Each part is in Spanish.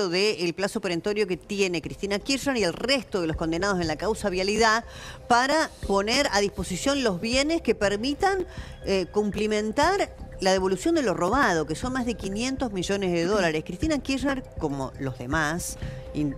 del plazo perentorio que tiene Cristina Kirchner y el resto de los condenados en la causa Vialidad para poner a disposición los bienes que permitan cumplimentar la devolución de lo robado, que son más de 500 millones de dólares. Cristina Kirchner, como los demás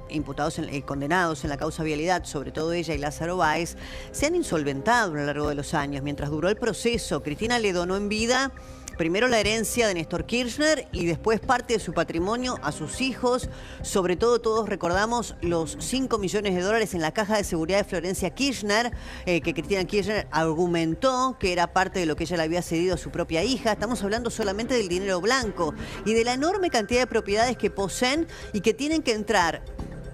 imputados, condenados en la causa Vialidad, sobre todo ella y Lázaro Báez, se han insolventado a lo largo de los años. Mientras duró el proceso, Cristina le donó en vida primero la herencia de Néstor Kirchner y después parte de su patrimonio a sus hijos. Sobre todo todos recordamos los 5 millones de dólares en la caja de seguridad de Florencia Kirchner, que Cristina Kirchner argumentó que era parte de lo que ella le había cedido a su propia hija. Estamos hablando solamente del dinero blanco y de la enorme cantidad de propiedades que poseen y que tienen que entrar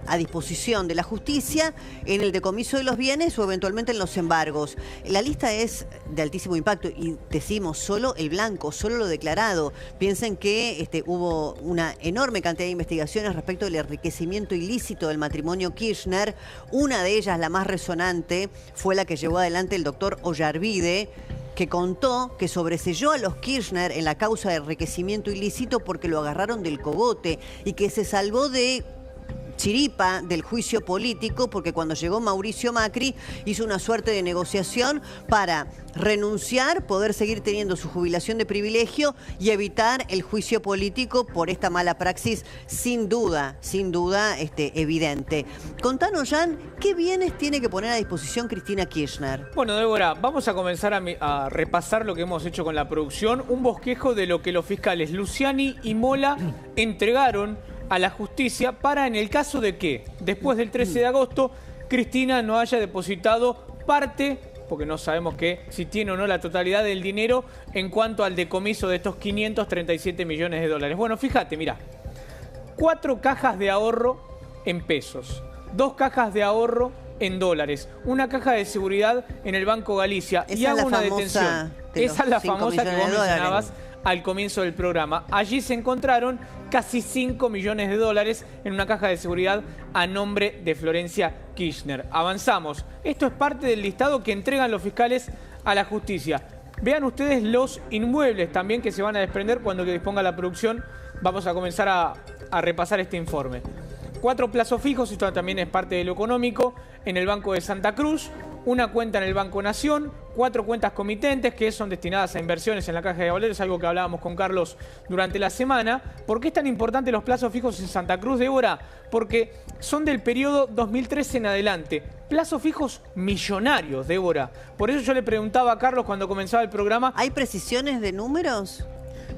a disposición de la justicia en el decomiso de los bienes o eventualmente en los embargos. La lista es de altísimo impacto y decimos solo el blanco, solo lo declarado. Piensen que hubo una enorme cantidad de investigaciones respecto del enriquecimiento ilícito del matrimonio Kirchner. Una de ellas, la más resonante, fue la que llevó adelante el doctor Ollarvide, que contó que sobreseyó a los Kirchner en la causa de enriquecimiento ilícito porque lo agarraron del cogote y que se salvó de chiripa del juicio político porque cuando llegó Mauricio Macri hizo una suerte de negociación para renunciar, poder seguir teniendo su jubilación de privilegio y evitar el juicio político por esta mala praxis sin duda evidente. Contanos, Jan, ¿qué bienes tiene que poner a disposición Cristina Kirchner? Bueno, Débora, vamos a comenzar a repasar lo que hemos hecho con la producción, un bosquejo de lo que los fiscales Luciani y Mola entregaron a la justicia para, en el caso de que después del 13 de agosto Cristina no haya depositado parte, porque no sabemos si tiene o no la totalidad del dinero en cuanto al decomiso de estos 537 millones de dólares. Bueno, fíjate, mira, 4 cajas de ahorro en pesos, 2 cajas de ahorro en dólares, una caja de seguridad en el Banco Galicia y hago una detención. Esa es la famosa que vos mencionabas al comienzo del programa. Allí se encontraron casi 5 millones de dólares en una caja de seguridad a nombre de Florencia Kirchner. Avanzamos. Esto es parte del listado que entregan los fiscales a la justicia. Vean ustedes los inmuebles también que se van a desprender cuando disponga la producción. Vamos a comenzar a repasar este informe. 4 plazos fijos, esto también es parte de lo económico, en el Banco de Santa Cruz, una cuenta en el Banco Nación, 4 cuentas comitentes que son destinadas a inversiones en la Caja de Valores, algo que hablábamos con Carlos durante la semana. ¿Por qué es tan importante los plazos fijos en Santa Cruz, Débora? Porque son del periodo 2013 en adelante. Plazos fijos millonarios, Débora. Por eso yo le preguntaba a Carlos cuando comenzaba el programa. ¿Hay precisiones de números?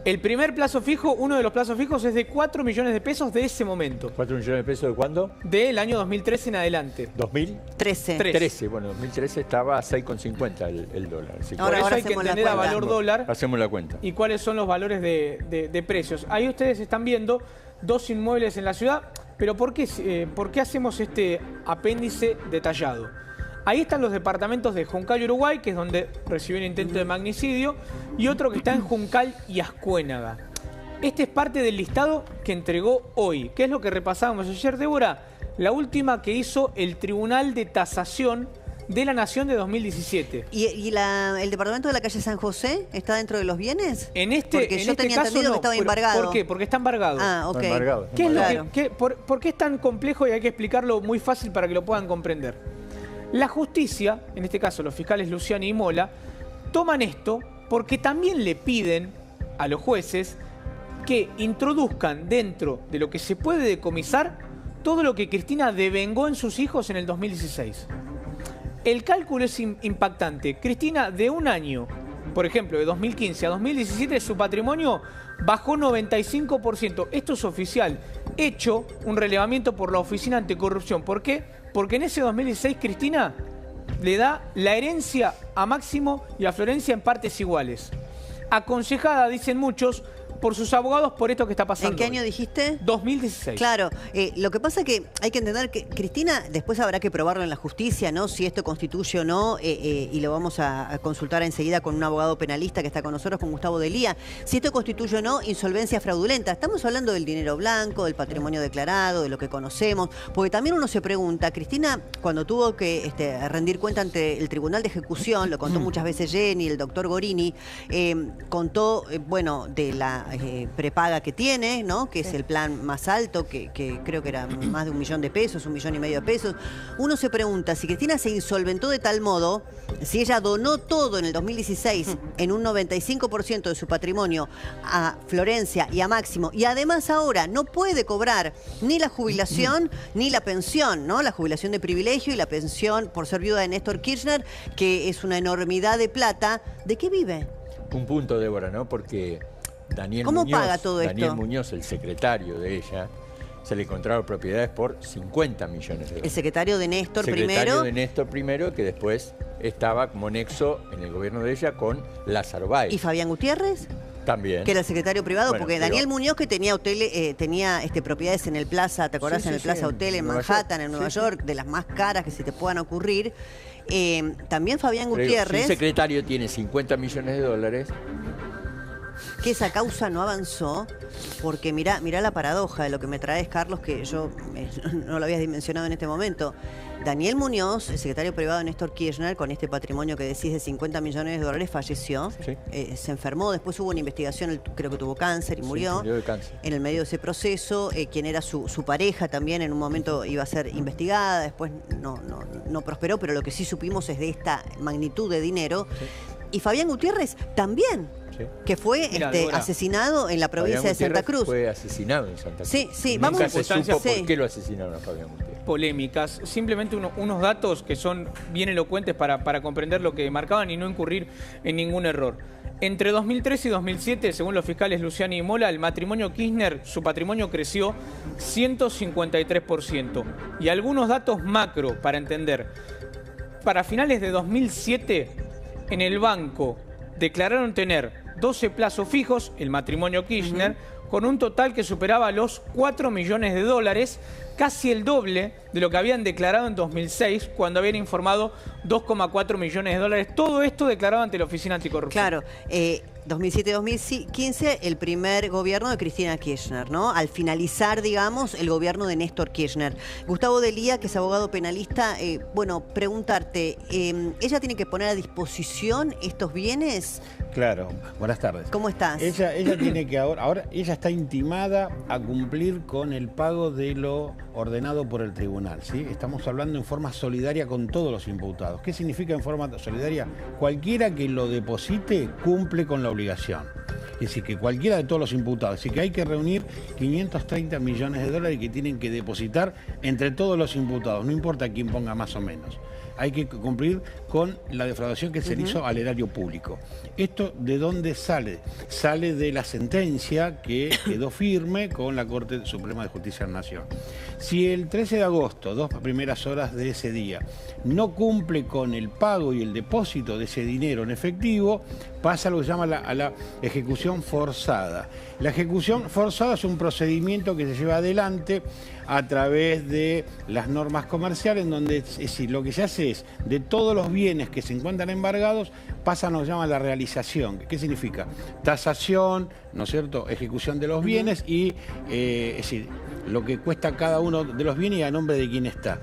El primer plazo fijo, uno de los plazos fijos, es de 4 millones de pesos de ese momento. ¿4 millones de pesos de cuándo? Del año 2013 en adelante. ¿2013? Bueno, 2013 estaba a 6,50 el dólar. Así que por eso hay que entender a valor dólar. Hacemos la cuenta. Y cuáles son los valores de precios. Ahí ustedes están viendo 2 inmuebles en la ciudad. Pero ¿por qué hacemos este apéndice detallado? Ahí están los departamentos de Juncal y Uruguay, que es donde recibió un intento de magnicidio, y otro que está en Juncal y Ascuénaga. Este es parte del listado que entregó hoy. ¿Qué es lo que repasábamos ayer, Débora? La última que hizo el Tribunal de Tasación de la Nación de 2017. ¿Y el departamento de la calle San José está dentro de los bienes? Porque yo tenía entendido que estaba embargado. ¿Por qué? Porque está embargado. Ah, ok. ¿Por qué es tan complejo y hay que explicarlo muy fácil para que lo puedan comprender? La justicia, en este caso los fiscales Luciani y Mola, toman esto porque también le piden a los jueces que introduzcan dentro de lo que se puede decomisar todo lo que Cristina devengó en sus hijos en el 2016. El cálculo es impactante. Cristina, de un año, por ejemplo, de 2015 a 2017, su patrimonio bajó 95%. Esto es oficial. Hecho un relevamiento por la Oficina Anticorrupción. ¿Por qué? Porque en ese 2016 Cristina le da la herencia a Máximo y a Florencia en partes iguales. Aconsejada, dicen muchos, por sus abogados por esto que está pasando. ¿En qué año dijiste? 2016. Claro, lo que pasa es que hay que entender que Cristina, después habrá que probarlo en la justicia, ¿no? Si esto constituye o no, y lo vamos a consultar enseguida con un abogado penalista que está con nosotros, con Gustavo Delía. Si esto constituye o no insolvencia fraudulenta. Estamos hablando del dinero blanco, del patrimonio declarado, de lo que conocemos, porque también uno se pregunta, Cristina, cuando tuvo que rendir cuenta ante el Tribunal de Ejecución, lo contó muchas veces Jenny, el doctor Gorini, contó, bueno, de la prepaga que tiene, ¿no? Que es el plan más alto, que creo que era más de 1 millón de pesos, 1,5 millones de pesos. Uno se pregunta, si Cristina se insolventó de tal modo, si ella donó todo en el 2016 en un 95% de su patrimonio a Florencia y a Máximo, y además ahora no puede cobrar ni la jubilación ni la pensión, ¿no? La jubilación de privilegio y la pensión por ser viuda de Néstor Kirchner, que es una enormidad de plata. ¿De qué vive? Un punto, Débora, ¿no? Porque Daniel ¿Cómo Muñoz, paga todo esto? Daniel Muñoz, el secretario de ella, se le encontraron propiedades por 50 millones de dólares. El secretario de Néstor Secretario de Néstor primero, que después estaba como nexo en el gobierno de ella con Lázaro Báez. ¿Y Fabián Gutiérrez? También. Que era el secretario privado, Bueno, porque Daniel Muñoz, que tenía hoteles, tenía propiedades en el Plaza, ¿te acordás? Sí, en el sí, Plaza sí, Hotel en Nueva Manhattan, York. en Nueva Sí, York, de las más caras que se te puedan ocurrir. También Fabián Pero digo, Gutiérrez, si un secretario tiene 50 millones de dólares, que esa causa no avanzó, porque mirá la paradoja de lo que me traes, Carlos, que yo no lo habías dimensionado en este momento. Daniel Muñoz, el secretario privado de Néstor Kirchner, con este patrimonio que decís de 50 millones de dólares, falleció. Sí. Se enfermó, después hubo una investigación, él creo que tuvo cáncer y murió. murió de cáncer. En el medio de ese proceso, quien era su pareja también en un momento iba a ser investigada, después no prosperó, pero lo que sí supimos es de esta magnitud de dinero. Sí. Y Fabián Gutiérrez también. Sí. Que fue asesinado en la provincia de Santa Cruz. Fue asesinado en Santa Cruz. Sí, Nunca vamos se supo sí. por qué lo asesinaron a Fabián Gutiérrez. Polémicas, simplemente unos datos que son bien elocuentes para comprender lo que marcaban y no incurrir en ningún error. Entre 2003 y 2007, según los fiscales Luciani y Mola, el matrimonio Kirchner, su patrimonio creció 153%. Y algunos datos macro para entender. Para finales de 2007, en el banco declararon tener 12 plazos fijos, el matrimonio Kirchner, con un total que superaba los 4 millones de dólares, casi el doble de lo que habían declarado en 2006, cuando habían informado 2,4 millones de dólares. Todo esto declarado ante la Oficina Anticorrupción. Claro, 2007-2015, el primer gobierno de Cristina Kirchner, ¿no? Al finalizar, digamos, el gobierno de Néstor Kirchner. Gustavo Delía, que es abogado penalista, preguntarte, ¿ella tiene que poner a disposición estos bienes? Claro, buenas tardes. ¿Cómo estás? Ella tiene que ahora ella está intimada a cumplir con el pago de lo ordenado por el tribunal, ¿sí? Estamos hablando en forma solidaria con todos los imputados. ¿Qué significa en forma solidaria? Cualquiera que lo deposite cumple con la obligación. Es decir, que cualquiera de todos los imputados. Así que hay que reunir 530 millones de dólares que tienen que depositar entre todos los imputados. No importa quién ponga más o menos. Hay que cumplir con la defraudación que se le hizo al erario público. ¿Esto de dónde sale? Sale de la sentencia que quedó firme con la Corte Suprema de Justicia de la Nación. Si el 13 de agosto, 2 primeras horas de ese día, no cumple con el pago y el depósito de ese dinero en efectivo, pasa a lo que se llama a la ejecución forzada. La ejecución forzada es un procedimiento que se lleva adelante a través de las normas comerciales, en donde es decir, lo que se hace es, de todos los bienes que se encuentran embargados, pasan a lo que se llama la realización. ¿Qué significa? Tasación, ¿no es cierto?, ejecución de los bienes y, es decir, lo que cuesta cada uno de los bienes y a nombre de quién está.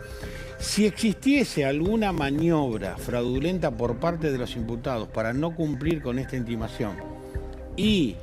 Si existiese alguna maniobra fraudulenta por parte de los imputados para no cumplir con esta intimación y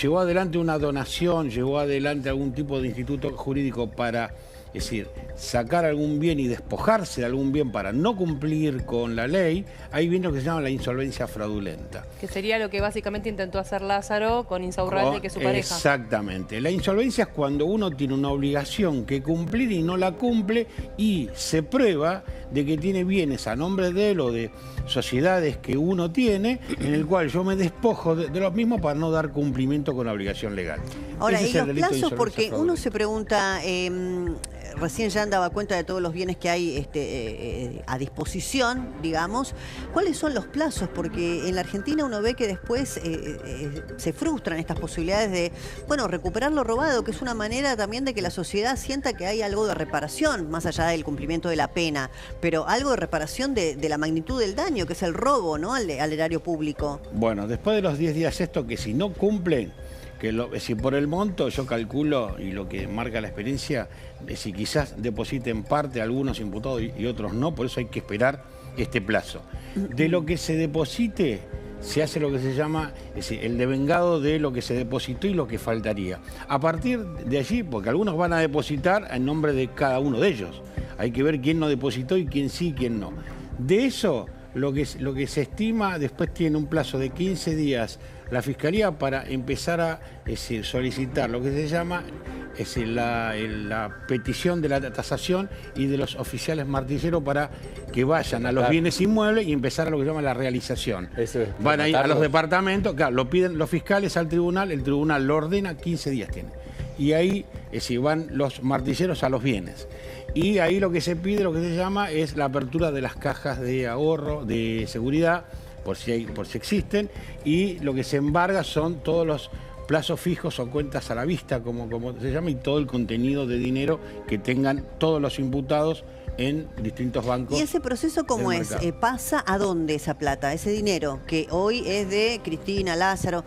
llevó adelante una donación, llevó adelante algún tipo de instituto jurídico para, es decir, sacar algún bien y despojarse de algún bien para no cumplir con la ley, hay bienes que se llama la insolvencia fraudulenta. Que sería lo que básicamente intentó hacer Lázaro con Insaurralde, que es su pareja. Exactamente. La insolvencia es cuando uno tiene una obligación que cumplir y no la cumple y se prueba de que tiene bienes a nombre de él o de sociedades que uno tiene, en el cual yo me despojo de los mismos para no dar cumplimiento con la obligación legal. Ahora, y los plazos, porque uno se pregunta, recién ya daba cuenta de todos los bienes que hay a disposición, digamos, ¿cuáles son los plazos? Porque en la Argentina uno ve que después se frustran estas posibilidades de, bueno, recuperar lo robado, que es una manera también de que la sociedad sienta que hay algo de reparación, más allá del cumplimiento de la pena, pero algo de reparación de la magnitud del daño, que es el robo, ¿no?, al erario público. Bueno, después de los 10 días esto, que si no cumplen, si por el monto yo calculo, y lo que marca la experiencia, si quizás depositen parte algunos imputados y otros no, por eso hay que esperar este plazo. De lo que se deposite, se hace lo que se llama el devengado de lo que se depositó y lo que faltaría. A partir de allí, porque algunos van a depositar en nombre de cada uno de ellos, hay que ver quién no depositó y quién sí y quién no. De eso, lo que se estima, después tiene un plazo de 15 días la Fiscalía para empezar a solicitar lo que se llama la petición de la tasación y de los oficiales martilleros para que vayan a los bienes inmuebles y empezar a lo que se llama la realización. Van a ir a los departamentos, claro, lo piden los fiscales al tribunal, el tribunal lo ordena, 15 días tiene. Y ahí van los martilleros a los bienes. Y ahí lo que se pide, lo que se llama, es la apertura de las cajas de ahorro, de seguridad, por si existen, y lo que se embarga son todos los plazos fijos o cuentas a la vista, como se llama, y todo el contenido de dinero que tengan todos los imputados en distintos bancos. ¿Y ese proceso cómo es? ¿Pasa a dónde esa plata, ese dinero que hoy es de Cristina, Lázaro?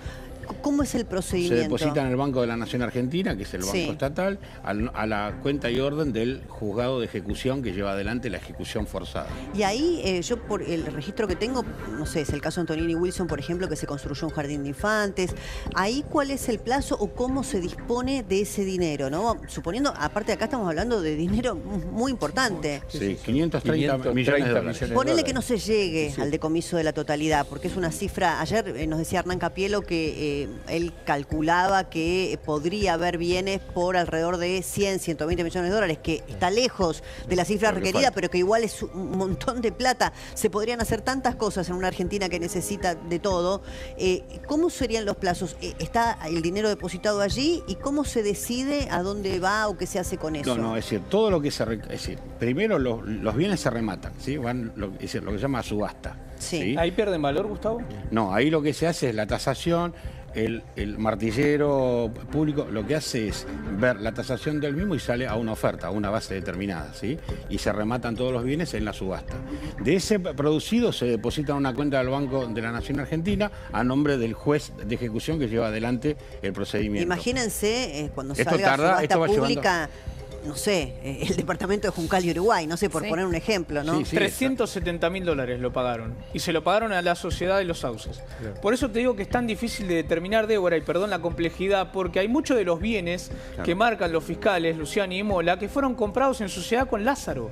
¿Cómo es el procedimiento? Se deposita en el Banco de la Nación Argentina, que es el banco estatal, a la cuenta y orden del juzgado de ejecución que lleva adelante la ejecución forzada. Y ahí, yo por el registro que tengo, no sé, es el caso de Antonini Wilson, por ejemplo, que se construyó un jardín de infantes. Ahí, ¿cuál es el plazo o cómo se dispone de ese dinero? ¿No? Suponiendo, aparte de acá estamos hablando de dinero muy importante. Sí, 530 millones de dólares. Ponele que no se llegue al decomiso de la totalidad, porque es una cifra. Ayer nos decía Hernán Capielo que él calculaba que podría haber bienes por alrededor de 100, 120 millones de dólares, que está lejos de la cifra requerida, pero que igual es un montón de plata. Se podrían hacer tantas cosas en una Argentina que necesita de todo. ¿Cómo serían los plazos? ¿Está el dinero depositado allí? ¿Y cómo se decide a dónde va o qué se hace con eso? No, es decir, todo lo que primero los bienes se rematan, ¿sí? Van, lo que se llama subasta. Sí. ¿Ahí pierden valor, Gustavo? No, ahí lo que se hace es la tasación. El martillero público lo que hace es ver la tasación del mismo y sale a una oferta, a una base determinada, ¿sí? Y se rematan todos los bienes en la subasta. De ese producido se deposita en una cuenta del Banco de la Nación Argentina a nombre del juez de ejecución que lleva adelante el procedimiento. Imagínense cuando salga subasta pública... No sé, el departamento de Juncal y Uruguay, no sé, por poner un ejemplo, ¿no? Sí, 370.000 dólares lo pagaron. Y se lo pagaron a la Sociedad de los Sauces. Claro. Por eso te digo que es tan difícil de determinar, Débora, y perdón la complejidad, porque hay muchos de los bienes que marcan los fiscales, Luciani y Mola, que fueron comprados en sociedad con Lázaro.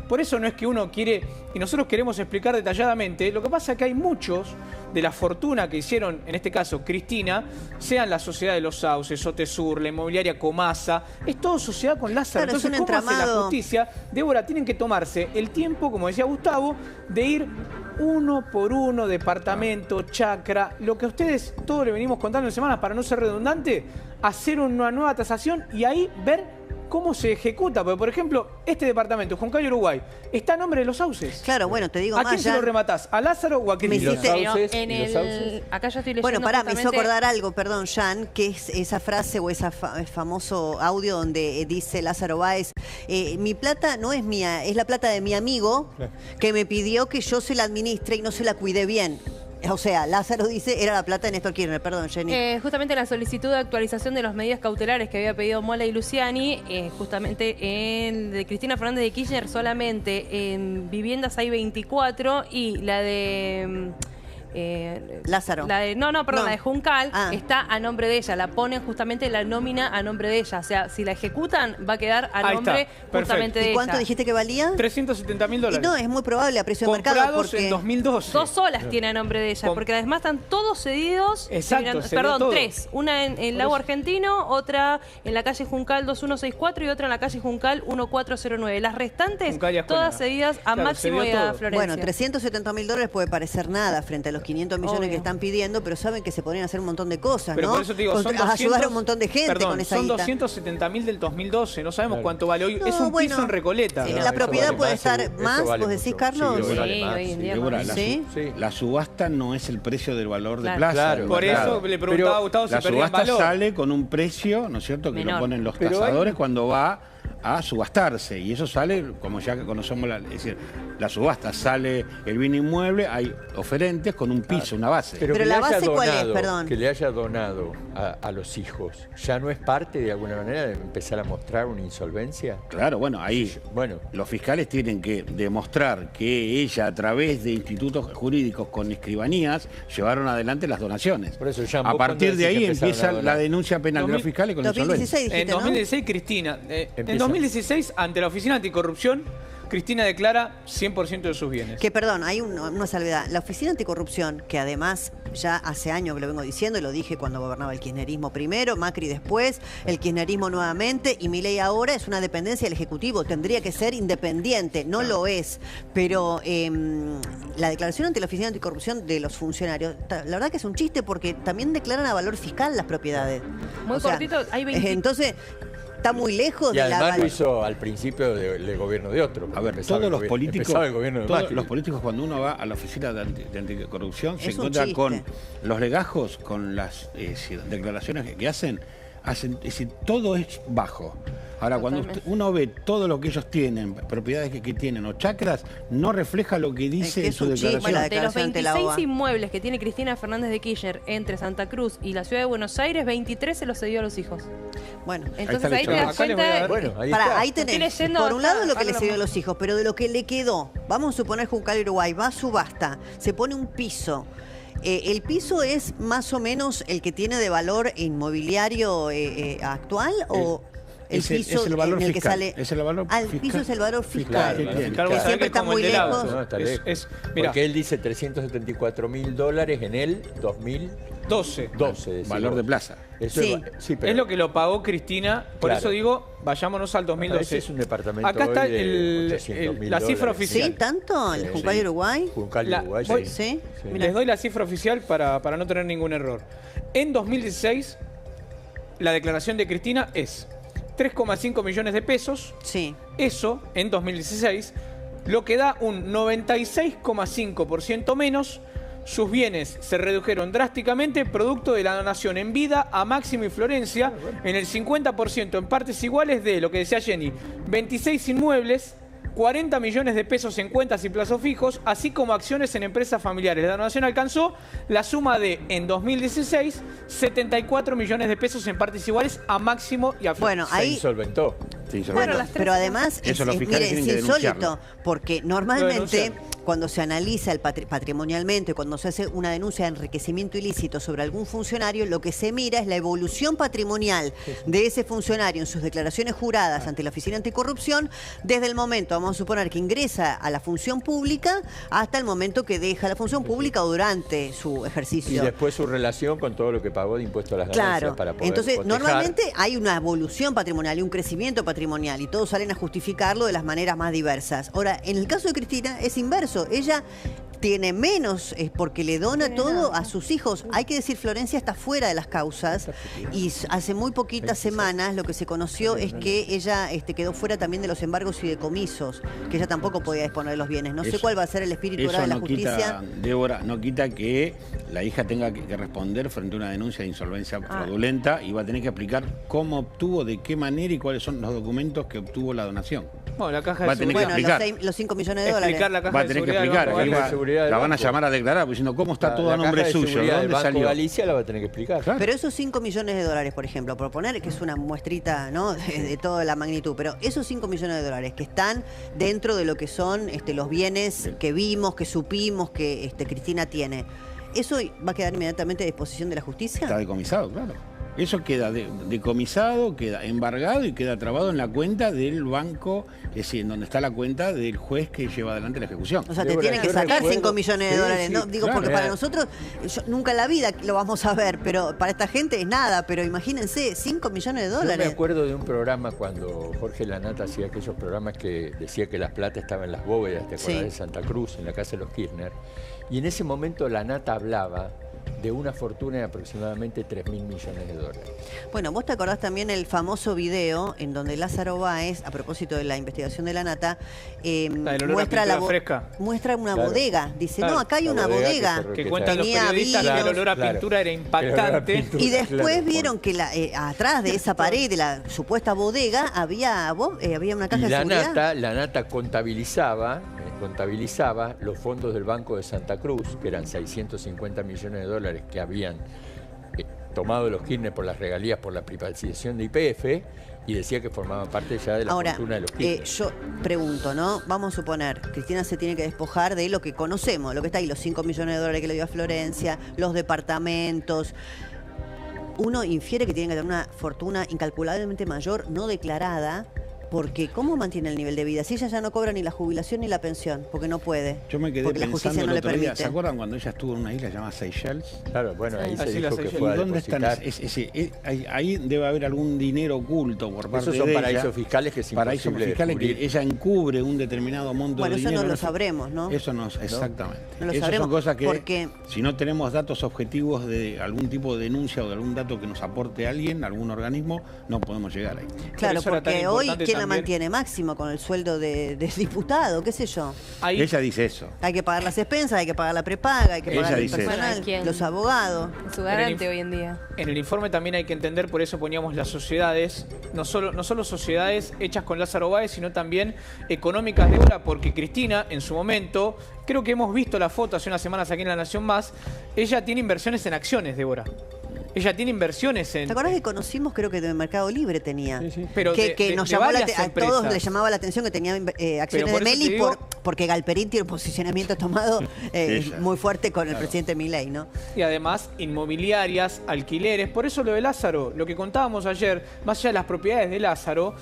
Por eso no es que uno quiere, y nosotros queremos explicar detalladamente, lo que pasa es que hay muchos de la fortuna que hicieron, en este caso Cristina, sean la Sociedad de los Sauces, Sotesur, la inmobiliaria Comasa, es todo sociedad con Lázaro. Claro, entonces, ¿cómo hace la justicia? Débora, tienen que tomarse el tiempo, como decía Gustavo, de ir uno por uno, departamento, chacra, lo que a ustedes todos le venimos contando en semanas para no ser redundante, hacer una nueva tasación y ahí ver cómo se ejecuta. Porque, por ejemplo, este departamento, Juncal y Uruguay, está a nombre de los Sauces. Claro, bueno, te digo ¿A más. quién se lo rematás? ¿A Lázaro o a Cristina? Acá yo estoy leyendo. Bueno, pará, me hizo justamente... acordar algo, perdón, Jan, que es esa frase o ese famoso audio donde dice Lázaro Báez, mi plata no es mía, es la plata de mi amigo que me pidió que yo se la administre y no se la cuidé bien. O sea, Lázaro dice, era la plata de Néstor Kirchner. Perdón, Jenny. Justamente la solicitud de actualización de las medidas cautelares que había pedido Mola y Luciani, justamente en de Cristina Fernández de Kirchner solamente en viviendas hay 24 y la de... Lázaro. La de Juncal está a nombre de ella, la ponen justamente la nómina a nombre de ella, o sea, si la ejecutan va a quedar a nombre justamente de ella. ¿Y cuánto dijiste que valía? 370.000 dólares. Y no, es muy probable a precio de mercado. Comprados en 2012. Dos solas tiene a nombre de ella, porque además están todos cedidos. Exacto, perdón, tres. Una en el Lago Argentino, otra en la calle Juncal 2164 y otra en la calle Juncal 1409. Las restantes, todas cedidas a Máximo y a Florencia. Bueno, 370.000 dólares puede parecer nada frente a los 500 millones que están pidiendo, pero saben que se podrían hacer un montón de cosas, pero ¿no? Por eso te digo, son 200, ayudar a un montón de gente con esa son guita. 270.000 del 2012, no sabemos cuánto vale hoy. Es un piso en Recoleta. La propiedad puede estar más, vos decís, Carlos. Sí, hoy en día. La subasta no es el precio del valor de plaza. Claro, por eso le preguntaba a Gustavo si perdía valor. La subasta sale con un precio, ¿no es cierto?, que lo ponen los tasadores cuando va a subastarse y eso sale, como ya conocemos, es decir, la subasta sale el bien inmueble, hay oferentes con un piso, una base. Pero Pero que la le haya base, ¿cuál es? donado, Perdón. que le haya donado a los hijos, ¿ya no es parte de alguna manera de empezar a mostrar una insolvencia? Claro, bueno, ahí Bueno, los fiscales tienen que demostrar que ella, a través de institutos jurídicos con escribanías, llevaron adelante las donaciones. Por eso, Jean, a ¿vos partir cuándo de decís ahí que empezaron a empieza donar? la denuncia penal de los fiscales con la insolvencia. 2016 dijiste, En ¿no? 2016, Cristina, en Empieza. 2016, ante la Oficina Anticorrupción, Cristina declara 100% de sus bienes. Que perdón, hay una salvedad. La Oficina Anticorrupción, que además ya hace años que lo vengo diciendo, y lo dije cuando gobernaba el kirchnerismo primero, Macri después, el kirchnerismo nuevamente, y Milei ahora, es una dependencia del Ejecutivo. Tendría que ser independiente, no lo es. Pero la declaración ante la Oficina Anticorrupción de los funcionarios, la verdad que es un chiste porque también declaran a valor fiscal las propiedades. Muy cortito, hay 20. Entonces, está muy lejos Y de la... además lo hizo al principio del gobierno de otro. A ver, Empezaba todos el los gobi- políticos, empezaba el gobierno de todos Macri. los políticos cuando uno va a la oficina de anticorrupción se Es un encuentra chiste. con los legajos, con las declaraciones que hacen, es decir, todo es bajo. Ahora, cuando uno ve todo lo que ellos tienen, propiedades que tienen o chacras, no refleja lo que dice que en es su un chiste, declaración. la De los declaración ante la 26 OA. inmuebles que tiene Cristina Fernández de Kirchner entre Santa Cruz y la ciudad de Buenos Aires, 23 se los cedió a los hijos. Bueno, Entonces la ahí te historia. das Acá les voy a cuenta. dar- Bueno, ahí Pará, está. ahí Estoy tenés, leyendo por un acá, lado lo que le Carlos cedió a Ramón. los hijos, pero de lo que le quedó, vamos a suponer Juncal Uruguay, va a subasta, se pone un piso. ¿El piso es más o menos el que tiene de valor inmobiliario actual o el Es el- piso es el valor en el que fiscal, sale? es el valor El fiscal. piso es el valor fiscal. Claro, que el tiene. Fiscal, Que vos sabés siempre que está como muy el del auto, lejos. No, está Es- lejos. es- mirá. Porque él dice $374.000 en el 2012. 12. decís Valor vos. de plaza. Eso Sí. sí, pero Es lo que lo pagó Cristina, por Claro. eso digo, vayámonos al 2012. Ese es un departamento Acá está hoy de $800.000 la cifra oficial. ¿Sí? ¿Tanto? ¿El Sí. Juncal Uruguay? Juncal La- Uruguay, voy- ¿Sí? Sí. Mira. Les doy la cifra oficial para no tener ningún error. En 2016, la declaración de Cristina es 3,5 millones de pesos. Sí. Eso, en 2016, lo que da un 96,5% menos. Sus bienes se redujeron drásticamente, producto de la donación en vida a Máximo y Florencia, en el 50% en partes iguales de, lo que decía Jenny, 26 inmuebles, 40 millones de pesos en cuentas y plazos fijos, así como acciones en empresas familiares. La donación alcanzó la suma de, en 2016, 74 millones de pesos en partes iguales a Máximo y a Florencia. Bueno, Se ahí... insolventó. Sí, se Bueno, las tres pero además Eso los fiscales mire, tienen es que insólito, denunciarlo. porque normalmente denunciar. cuando se analiza el patrimonialmente, cuando se hace una denuncia de enriquecimiento ilícito sobre algún funcionario, lo que se mira es la evolución patrimonial de ese funcionario en sus declaraciones juradas ante la Oficina Anticorrupción, desde el momento, vamos a suponer, que ingresa a la función pública hasta el momento que deja la función pública o durante su Y ejercicio. después su relación con todo lo que pagó de impuesto a las ganancias Claro, para poder entonces cotejar. normalmente hay una evolución patrimonial y un crecimiento patrimonial y todos salen a justificarlo de las maneras más diversas. Ahora, en el caso de Cristina es inverso, ella tiene menos porque le dona todo a sus hijos. Hay que decir, Florencia está fuera de las causas y hace muy poquitas semanas lo que se conoció es que ella quedó fuera también de los embargos y decomisos, que ella tampoco podía disponer de los bienes. No sé Eso- cuál va a ser el espíritu ahora Eso de la no justicia. quita, Débora, no quita que la hija tenga que responder frente a una denuncia de insolvencia fraudulenta y va a tener que explicar cómo obtuvo, de qué manera y cuáles son los documentos que obtuvo la donación. Bueno, la caja Va de a tener que seguridad. Bueno, explicar. los 5 millones de dólares. Explicar la caja Va a de tener que seguridad del explicar, Banco ahí ahí va- Galicia. seguridad del la van a banco. llamar a declarar, pues, diciendo cómo está todo a La nombre caja de suyo, ¿de seguridad del dónde Banco salió? Galicia la va a tener que explicar. Claro. Pero esos 5 millones de dólares, por ejemplo, proponer que es una muestrita, ¿no? de toda la magnitud, pero esos 5 millones de dólares que están dentro de lo que son los bienes que vimos, que supimos que Cristina tiene, ¿eso va a quedar inmediatamente a disposición de la justicia? Está decomisado, claro. Eso queda decomisado, queda embargado y queda trabado en la cuenta del banco, es decir, en donde está la cuenta del juez que lleva adelante la ejecución. O sea, te Débora, tienen que yo sacar recuerdo- 5 millones de Sí, dólares, sí, ¿no? Digo, claro. porque para nosotros, nunca en la vida lo vamos a ver, pero para esta gente es nada, pero imagínense, 5 millones de Yo me dólares. acuerdo de un programa cuando Jorge Lanata hacía aquellos programas que decía que la plata estaba en las bóvedas, ¿te acordás? Sí. De Santa Cruz, en la casa de los Kirchner. Y en ese momento Lanata hablaba de una fortuna de aproximadamente 3.000 millones de dólares. Bueno, vos te acordás también el famoso video en donde Lázaro Báez, a propósito de la investigación de la Nata, muestra, muestra una Claro. bodega. Dice, Claro. no, acá hay La una bodega bodega. Que cuentan los Tenía periodistas que el vinos. olor a Claro. pintura era impactante. pintura. Y después Claro, vieron que atrás de esa pared de la supuesta bodega había una caja Y de seguridad. la Nata contabilizaba los fondos del Banco de Santa Cruz, que eran 650 millones de dólares que habían tomado los Kirchner por las regalías por la privatización de YPF, y decía que formaban parte ya de la Ahora, fortuna de los Kirchner. yo pregunto, ¿no? Vamos a suponer, Cristina se tiene que despojar de lo que conocemos, lo que está ahí, los 5 millones de dólares que le dio a Florencia, los departamentos. Uno infiere que tiene que tener una fortuna incalculablemente mayor, no declarada, porque ¿cómo mantiene el nivel de vida? Si ella ya no cobra ni la jubilación ni la pensión, porque no puede. Yo me quedé porque la justicia pensando no el le otro día, permite. ¿se acuerdan cuando ella estuvo en una isla llamada Seychelles? Claro, bueno, ahí Sí, se las dijo que Seychelles. fue a ¿Y dónde están? depositar. Ahí debe haber algún dinero oculto por parte Esos de son ella. paraísos fiscales que es Paraísos imposible fiscales que descubrir. ella encubre un determinado monto Bueno, de eso dinero. no lo sabremos, ¿no? Eso no, exactamente. No lo Esas sabremos, son cosas que, porque- si no tenemos datos objetivos de algún tipo de denuncia o de algún dato que nos aporte alguien, algún organismo, no podemos llegar ahí. Claro, eso era tan porque hoy, importante ¿quién la también. mantiene? Máximo con el sueldo de diputado, qué sé yo. Ahí, Ella dice eso. Hay que pagar las expensas, hay que pagar la prepaga, hay que Ella pagar el dice eso. personal, Bueno, ¿quién? los abogados. Su garante hoy en día. en el informe también hay que entender, por eso poníamos las sociedades, no solo sociedades hechas con Lázaro Báez, sino también económicas de obra, porque Cristina, en su momento, creo que hemos visto la foto hace unas semanas aquí en La Nación Más, ella tiene inversiones en acciones, Débora. Ella tiene inversiones en... ¿Te acuerdas que conocimos, creo que de Mercado Libre tenía? Pero que de nos de llamó varias a todos empresas. les llamaba la atención que tenía acciones Pero de por eso te Meli digo- porque Galperín tiene un posicionamiento tomado Ella. muy fuerte con el presidente Milei, ¿no? Y además inmobiliarias, alquileres. Por eso lo de Lázaro, lo que contábamos ayer, más allá de las propiedades de Lázaro,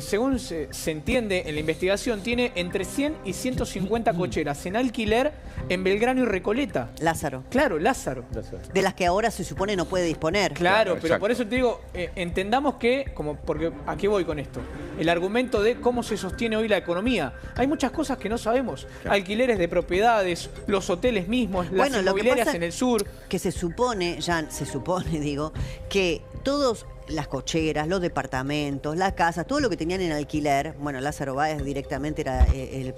según se entiende en la investigación, tiene entre 100 y 150 cocheras en alquiler en Belgrano y Recoleta. Lázaro. Claro, Lázaro. De las que ahora se supone no puede disponer. Claro, pero exacto. por eso te digo, entendamos que, porque ¿a qué voy con esto? El argumento de cómo se sostiene hoy la economía. Hay muchas cosas que no sabemos. Alquileres de propiedades, los hoteles mismos, las Bueno, lo que inmobiliarias pasa en el sur. que se supone, digo, que todos las cocheras, los departamentos, las casas, todo lo que tenían en alquiler, bueno, Lázaro Báez directamente era el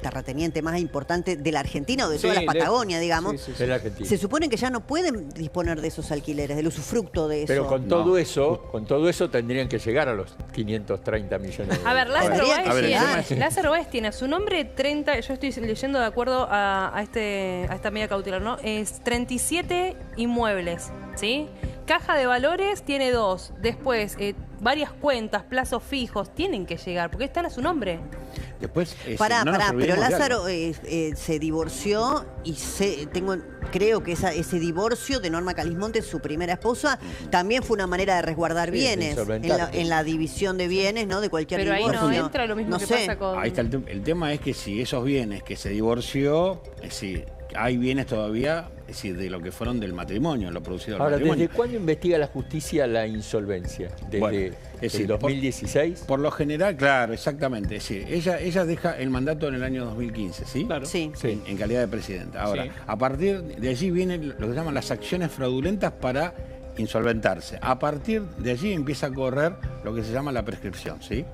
terrateniente más importante de la Argentina o de toda Sí, la Patagonia, digamos. sí, sí. De la Argentina. Se supone que ya no pueden disponer de esos alquileres, del usufructo de eso. Pero con todo eso tendrían que llegar a los 530 millones de A ver, dólares. Lázaro Podría- Báez, a ver, el tiene, tema es- Lázaro Báez tiene a su nombre 30, yo estoy leyendo de acuerdo a esta medida cautelar, ¿no? Es 37 inmuebles, ¿sí? Caja de valores tiene 2, después varias cuentas, plazos fijos, tienen que llegar, porque están a su nombre. Después, Pará, no nos pero olvidemos de Lázaro algo. se divorció y creo que ese divorcio de Norma Calismonte, su primera esposa, también fue una manera de resguardar Sí, de bienes insolventar. en la división de bienes, ¿no? De cualquier Pero ahí no divorcio. entra lo mismo No que sé. pasa con... Ahí está el tema es que si esos bienes que se divorció, hay bienes todavía, es decir, de lo que fueron del matrimonio, lo producido del Ahora, matrimonio. ¿desde cuándo investiga la justicia la insolvencia? ¿Desde Bueno, es decir, el 2016? Por lo general, claro, exactamente. Es decir, ella deja el mandato en el año 2015, ¿sí? Claro. Sí. Sí. En calidad de presidenta. Ahora, Sí. a partir de allí vienen lo que llaman las acciones fraudulentas para insolventarse. A partir de allí empieza a correr lo que se llama la prescripción, ¿sí?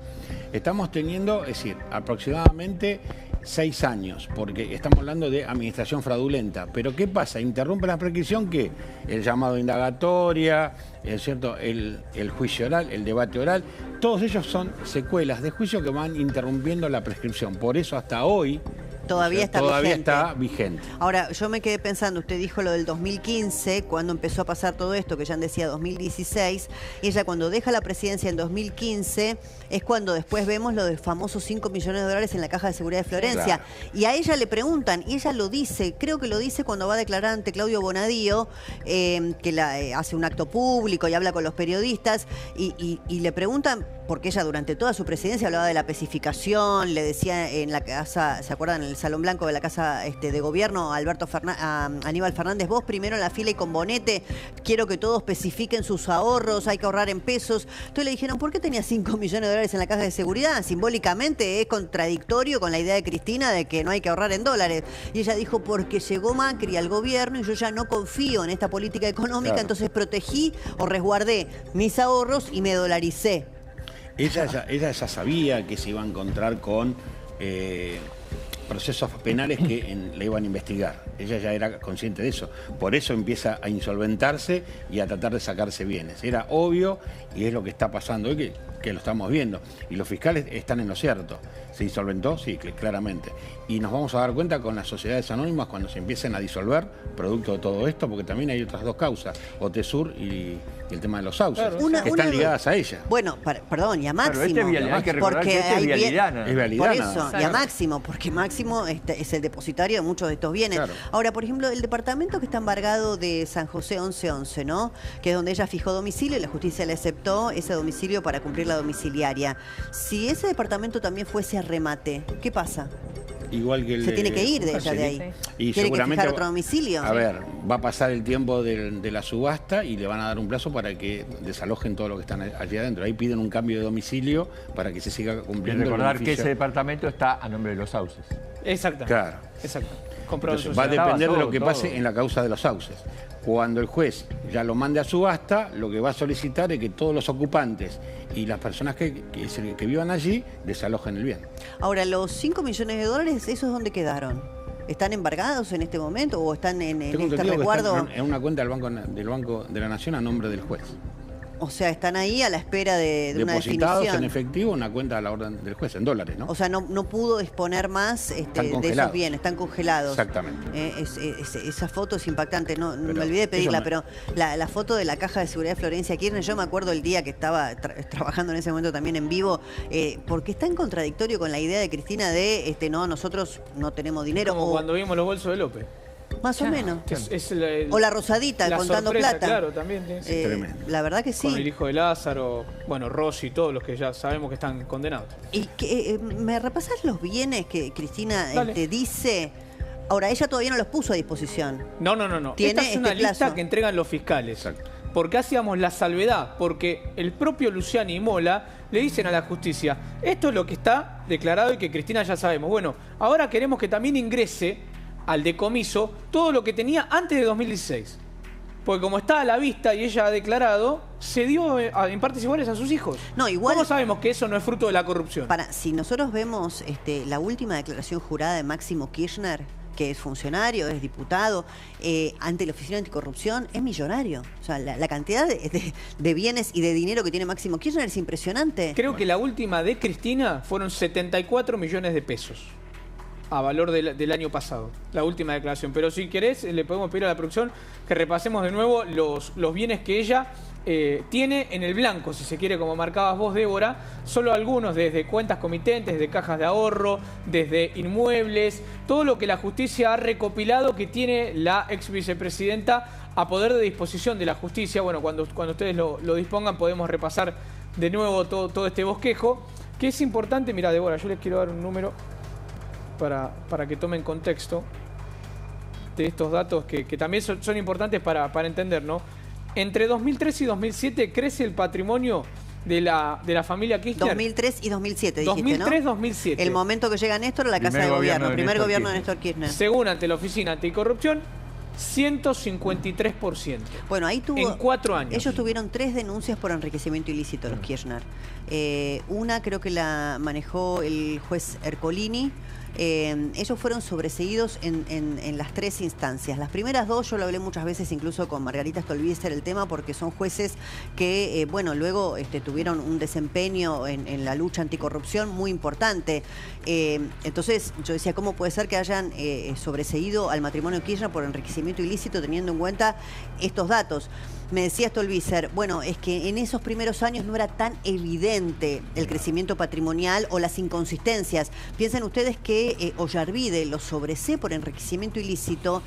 Estamos teniendo, es decir, aproximadamente 6 años, porque estamos hablando de administración fraudulenta. Pero ¿qué pasa? Interrumpe la prescripción que el llamado a indagatoria, ¿es cierto? El juicio oral, el debate oral, todos ellos son secuelas de juicio que van interrumpiendo la prescripción. Por eso hasta hoy Todavía está todavía vigente. está vigente. Ahora, yo me quedé pensando, usted dijo lo del 2015, cuando empezó a pasar todo esto, que ya decía 2016, ella cuando deja la presidencia en 2015, es cuando después vemos lo del famoso 5 millones de dólares en la Caja de Seguridad de Florencia. Claro. Y a ella le preguntan, y ella lo dice, creo que lo dice cuando va a declarar ante Claudio Bonadío, que hace un acto público y habla con los periodistas, y le preguntan, porque ella durante toda su presidencia hablaba de la pacificación, le decía en la casa, ¿se acuerdan? En el Salón Blanco de la Casa de Gobierno, a Aníbal Fernández, vos primero en la fila y con bonete, quiero que todos especifiquen sus ahorros, hay que ahorrar en pesos. Entonces le dijeron, ¿por qué tenía 5 millones de dólares en la caja de seguridad? Simbólicamente es contradictorio con la idea de Cristina de que no hay que ahorrar en dólares. Y ella dijo, porque llegó Macri al gobierno y yo ya no confío en esta política económica, Claro. entonces protegí o resguardé mis ahorros y me dolaricé. Ella ya sabía que se iba a encontrar con procesos penales que le iban a investigar. Ella ya era consciente de eso. Por eso empieza a insolventarse y a tratar de sacarse bienes. Era obvio y es lo que está pasando hoy, que lo estamos viendo. Y los fiscales están en lo cierto. ¿Se insolventó? Sí, claramente. Y nos vamos a dar cuenta con las sociedades anónimas cuando se empiecen a disolver producto de todo esto, porque también hay otras dos causas, OTESUR y el tema de los sauces, Claro. que están ligadas a ella. Bueno, perdón, y a Máximo. Pero este es vialidad, hay que recordar porque que este es hay vialidad. ¿no? Es vialidad. Por nada eso, más. y a Máximo, porque Máximo es el depositario de muchos de estos bienes. Claro. Ahora, por ejemplo, el departamento que está embargado de San José 1111, ¿no? Que es donde ella fijó domicilio y la justicia le aceptó ese domicilio para cumplir la domiciliaria. Si ese departamento también fuese a remate, ¿qué pasa? Igual que el Se tiene que ir de ella Sí. de ahí. Y ¿Tiene que seguramente fijar otro domicilio? A ver, va a pasar el tiempo de la subasta y le van a dar un plazo para que desalojen todo lo que están allí adentro. Ahí piden un cambio de domicilio para que se siga Y cumpliendo el recordar que beneficio. ese departamento está a nombre de los sauces. Exacto. Claro. Exacto. Comprado en Entonces, va a sociedad. depender de todo, lo que todo. pase en la causa de los sauces. Cuando el juez ya lo mande a subasta, lo que va a solicitar es que todos los ocupantes y las personas que vivan allí desalojen el bien. Ahora, los 5 millones de dólares, ¿esos dónde quedaron? ¿Están embargados en este momento o están en Tengo este entendido que resguardo? están en una cuenta del Banco de la Nación a nombre del juez. O sea, están ahí a la espera de una Depositados definición. en efectivo en una cuenta a la orden del juez, en dólares, ¿no? O sea, no pudo disponer más de esos congelados. bienes, están congelados. Exactamente. Esa foto es impactante, no me Pero olvidé de pedirla, eso pero la foto de la caja de seguridad de Florencia Kirchner, yo me acuerdo el día que estaba trabajando en ese momento también en vivo, porque está en contradictorio con la idea de Cristina de, no, nosotros no tenemos dinero, Como o cuando vimos los bolsos de López. más o menos. Es O la Rosadita, la contando sorpresa, plata. Claro, también. Sí. Tremendo. La verdad que sí. Con el hijo de Lázaro, bueno, Rossi, todos los que ya sabemos que están condenados. ¿Y me repasás los bienes que Cristina Dale. te dice? Ahora, ella todavía no los puso a disposición. No. Tiene Esta es una este lista plazo. que entregan los fiscales. Exacto. Porque hacíamos la salvedad, porque el propio Luciani y Mola le dicen a la justicia, esto es lo que está declarado y que Cristina ya sabemos. Bueno, ahora queremos que también ingrese al decomiso todo lo que tenía antes de 2016. Porque como está a la vista y ella ha declarado, se dio en partes iguales a sus hijos. No, igual- ¿Cómo sabemos que eso no es fruto de la corrupción? Si nosotros vemos la última declaración jurada de Máximo Kirchner, que es funcionario, es diputado, ante la Oficina Anticorrupción, es millonario. O sea, la cantidad de bienes y de dinero que tiene Máximo Kirchner es impresionante. Creo que la última de Cristina fueron 74 millones de pesos a valor del año pasado, la última declaración. Pero si querés, le podemos pedir a la producción que repasemos de nuevo los bienes que ella tiene en el blanco, si se quiere, como marcabas vos, Débora. Solo algunos, desde cuentas comitentes, desde cajas de ahorro, desde inmuebles, todo lo que la justicia ha recopilado que tiene la ex vicepresidenta a poder de disposición de la justicia. Bueno, cuando ustedes lo dispongan podemos repasar de nuevo todo este bosquejo, que es importante. Mira, Débora, yo les quiero dar un número para que tomen contexto de estos datos que también son importantes para entender, ¿no? Entre 2003 y 2007 crece el patrimonio de la familia Kirchner. 2003 y 2007, dijiste, 2003, ¿no? 2007. El momento que llega Néstor a la Casa de Gobierno, primer gobierno de Néstor Kirchner. Según ante la Oficina Anticorrupción, 153%. Bueno, ahí tuvo... En 4 años. Ellos tuvieron 3 denuncias por enriquecimiento ilícito, los Kirchner. Una creo que la manejó el juez Ercolini. Ellos fueron sobreseídos en las 3 instancias. Las primeras 2, yo lo hablé muchas veces incluso con Margarita Stolbizer el tema, porque son jueces que, luego tuvieron un desempeño en la lucha anticorrupción muy importante. Entonces yo decía, ¿cómo puede ser que hayan sobreseído al matrimonio Kirchner por enriquecimiento ilícito teniendo en cuenta estos datos? Me decía Stolbizer, bueno, es que en esos primeros años no era tan evidente el crecimiento patrimonial o las inconsistencias. Piensen ustedes que Ollarvide lo sobresee por enriquecimiento ilícito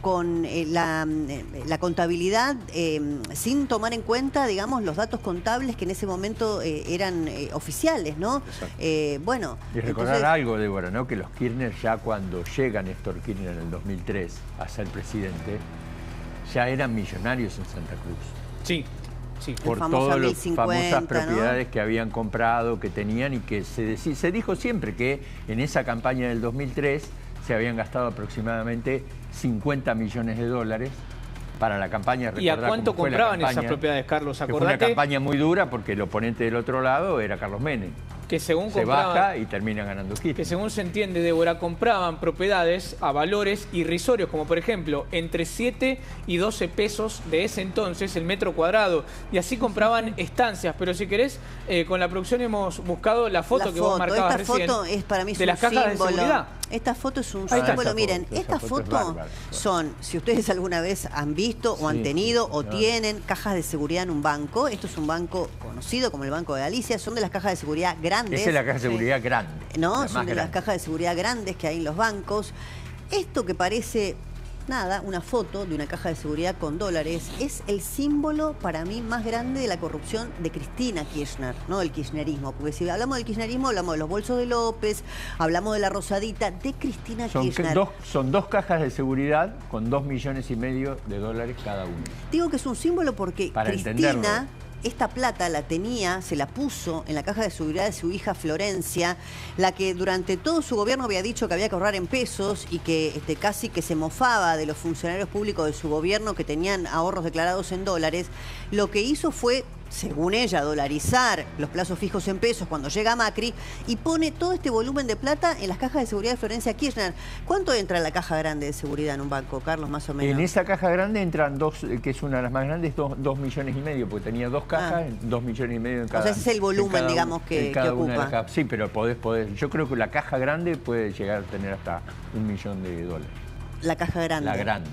con la contabilidad sin tomar en cuenta, digamos, los datos contables que en ese momento eran oficiales, ¿no? Bueno. Y recordar algo, Débora, ¿no? Que los Kirchner ya cuando llega Néstor Kirchner en el 2003 a ser presidente, ya eran millonarios en Santa Cruz. Sí, sí. Por todas las famosas propiedades, ¿no?, que habían comprado, que tenían, y que se dijo siempre que en esa campaña del 2003 se habían gastado aproximadamente 50 millones de dólares para la campaña. ¿Y a cuánto compraban esas propiedades, Carlos? Acordate, fue una campaña muy dura porque el oponente del otro lado era Carlos Menem. Que según se baja y termina ganando Kirchner. Que según se entiende, Débora, compraban propiedades a valores irrisorios, como por ejemplo entre 7 y 12 pesos de ese entonces el metro cuadrado. Y así compraban estancias. Pero si querés, con la producción hemos buscado la foto que vos marcabas recién. Esta foto es para mí de las cajas de seguridad. Esta foto es un símbolo. Miren, esta foto son, si ustedes alguna vez han visto o han tenido o tienen cajas de seguridad en un banco. Esto es un banco conocido como el Banco de Galicia. Son de las cajas de seguridad grandes. Esa es la caja de seguridad grande. No, son de las cajas de seguridad grandes que hay en los bancos. Esto que parece, nada, una foto de una caja de seguridad con dólares, es el símbolo para mí más grande de la corrupción de Cristina Kirchner, no del kirchnerismo. Porque si hablamos del kirchnerismo, hablamos de los bolsos de López, hablamos de la rosadita, de Cristina Kirchner. Son dos cajas de seguridad con 2,5 millones de dólares cada una. Digo que es un símbolo porque para Cristina... entenderlo. Esta plata la tenía, se la puso en la caja de seguridad de su hija Florencia, la que durante todo su gobierno había dicho que había que ahorrar en pesos y que casi que se mofaba de los funcionarios públicos de su gobierno que tenían ahorros declarados en dólares. Lo que hizo fue, según ella, dolarizar los plazos fijos en pesos cuando llega Macri y pone todo este volumen de plata en las cajas de seguridad de Florencia Kirchner. ¿Cuánto entra en la caja grande de seguridad en un banco, Carlos, más o menos? En esa caja grande entran dos, que es una de las más grandes, 2,5 millones, porque tenía dos cajas, 2,5 millones en cada. O sea, ese es el volumen, digamos, que ocupa. Sí, pero podés. Yo creo que la caja grande puede llegar a tener hasta 1 millón de dólares. La caja grande. La grande.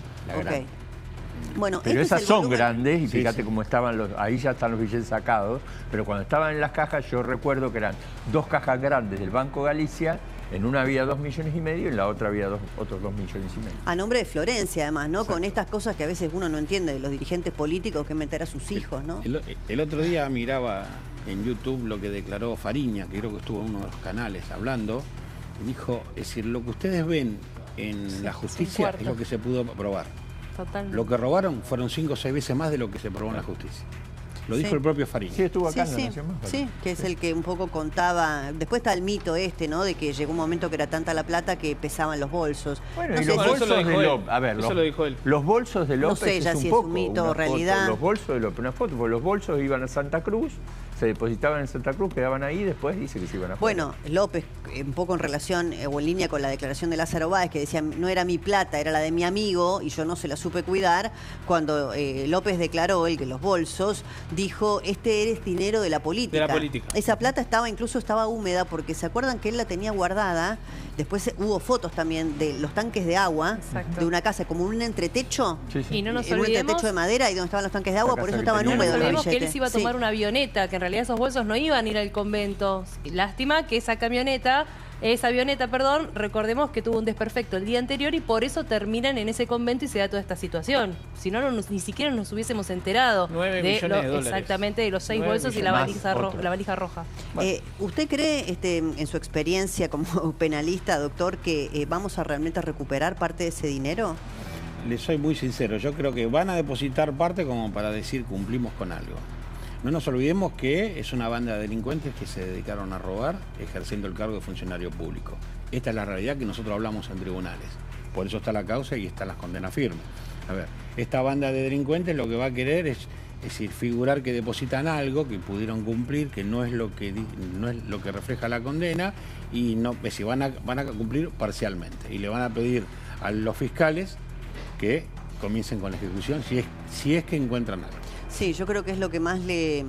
Bueno, pero esas son grandes y fíjate cómo estaban ahí ya están los billetes sacados, pero cuando estaban en las cajas yo recuerdo que eran dos cajas grandes del Banco Galicia, en una había 2,5 millones y en la otra había otros 2,5 millones. A nombre de Florencia, además, ¿no? Exacto. Con estas cosas que a veces uno no entiende de los dirigentes políticos que meter a sus hijos, ¿no? El otro día miraba en YouTube lo que declaró Fariña, que creo que estuvo en uno de los canales hablando, y dijo, es decir, lo que ustedes ven en la justicia es lo que se pudo probar. Totalmente. Lo que robaron fueron 5 o 6 veces más de lo que se probó en la justicia. Lo dijo el propio Fariña. Sí, estuvo acá en la sí, Nación Más. sí, que es el que un poco contaba. Después está el mito ¿no? De que llegó un momento que era tanta la plata que pesaban los bolsos. Bueno, no y sé los si bolsos de López. A ver, eso lo dijo él. Los bolsos de López no sé ya es si un poco es un mito o una realidad. Foto. Los bolsos de López, una foto, porque los bolsos iban a Santa Cruz, se depositaban en Santa Cruz, quedaban ahí y después dice que se iban a Bueno, López, un poco en relación o en línea con la declaración de Lázaro Báez, que decía, no era mi plata, era la de mi amigo y yo no se la supe cuidar. Cuando López declaró el que los bolsos, dijo, este es dinero de la política. De la política. Esa plata incluso estaba húmeda, porque se acuerdan que él la tenía guardada. Después hubo fotos también de los tanques de agua de una casa, como un entretecho. Sí, sí. Y no nos Un olvidemos... entretecho de madera y donde estaban los tanques de agua, por eso estaban No nos húmedos los olvidemos que él billetes. se iba a tomar una avioneta, que en realidad esos bolsos no iban a ir al convento. Lástima que esa avioneta, recordemos que tuvo un desperfecto el día anterior y por eso terminan en ese convento y se da toda esta situación. Si no, ni siquiera nos hubiésemos enterado 9 millones de dólares. Exactamente, de los 6 bolsos y la valija roja. Bueno. ¿Usted cree, en su experiencia como penalista, doctor, que vamos a realmente recuperar parte de ese dinero? Les soy muy sincero, yo creo que van a depositar parte como para decir cumplimos con algo. No nos olvidemos que es una banda de delincuentes que se dedicaron a robar ejerciendo el cargo de funcionario público. Esta es la realidad que nosotros hablamos en tribunales. Por eso está la causa y están las condenas firmes. A ver, esta banda de delincuentes lo que va a querer es decir, figurar que depositan algo que pudieron cumplir, que no es lo que refleja la condena, y no, si van a cumplir parcialmente. Y le van a pedir a los fiscales que comiencen con la ejecución si es que encuentran algo. Sí, yo creo que es lo que más le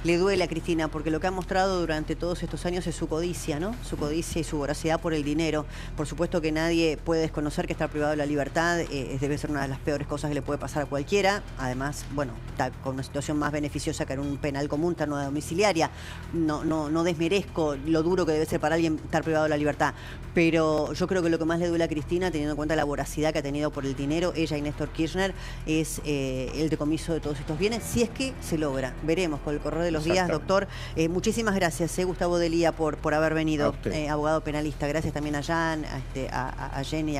le duele a Cristina, porque lo que ha mostrado durante todos estos años es su codicia, ¿no? Su codicia y su voracidad por el dinero. Por supuesto que nadie puede desconocer que estar privado de la libertad debe ser una de las peores cosas que le puede pasar a cualquiera. Además, bueno, está con una situación más beneficiosa que en un penal común, estar en una domiciliaria. No desmerezco lo duro que debe ser para alguien estar privado de la libertad, pero yo creo que lo que más le duele a Cristina, teniendo en cuenta la voracidad que ha tenido por el dinero, ella y Néstor Kirchner, es el decomiso de todos estos bienes, si es que se logra. Veremos con el correr de los días, doctor. Muchísimas gracias, Gustavo Delía, por haber venido, abogado penalista. Gracias también a Jan, a Jenny, a